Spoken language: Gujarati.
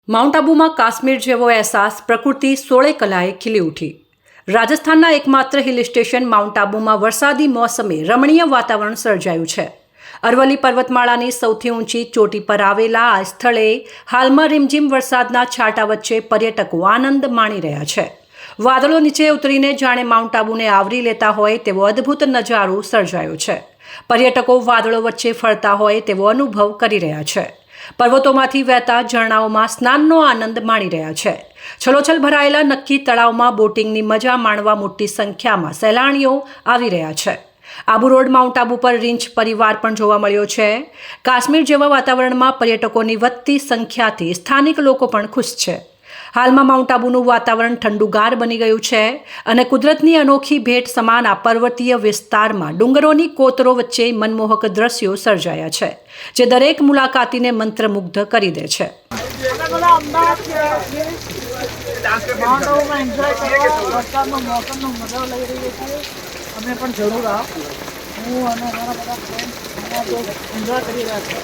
માઉન્ટ આબુમાં કાશ્મીર જેવો અહેસાસ પ્રકૃતિ 16 કલાએ ખીલી ઉઠી। રાજસ્થાનના એકમાત્ર હિલ સ્ટેશન માઉન્ટ આબુમાં વરસાદી મોસમે રમણીય વાતાવરણ સર્જાયું છે। અરવલ્લી પર્વતમાળાની સૌથી ઊંચી ચોટી પર આવેલા આ સ્થળે હાલમાં રીમઝીમ વરસાદના છાંટા વચ્ચે પર્યટકો આનંદ માણી રહ્યા છે। વાદળો નીચે ઉતરીને જાણે માઉન્ટ આબુને આવરી લેતા હોય તેવો અદ્ભુત નજારો સર્જાયો છે। પર્યટકો વાદળો વચ્ચે ફરતા હોય તેવો અનુભવ કરી રહ્યા છે। પર્વતોમાંથી વહેતા ઝરણાઓમાં સ્નાનનો આનંદ માણી રહ્યા છે। છલોછલ ભરાયેલા નક્કી તળાવમાં બોટિંગની મજા માણવા મોટી સંખ્યામાં સહેલાણીઓ આવી રહ્યા છે। આબુ રોડ માઉન્ટ આબુ પર રીંછ પરિવાર પણ જોવા મળ્યો છે। કાશ્મીર જેવા વાતાવરણમાં પર્યટકોની વધતી સંખ્યાથી સ્થાનિક લોકો પણ ખુશ છે। હાલમાં માઉન્ટ આબુનું વાતાવરણ ઠંડુગાર બની ગયું છે અને કુદરતની અનોખી ભેટ સમાન આ પર્વતીય વિસ્તારમાં ડુંગરોની કોતરો વચ્ચે મનમોહક દ્રશ્યો સર્જાયા છે જે દરેક મુલાકાતીને મંત્રમુગ્ધ કરી દે છે। અમે પણ જરૂર આવો। હું અને મારા બધા ફ્રેન્ડ એન્જોય કરી રહ્યા છે।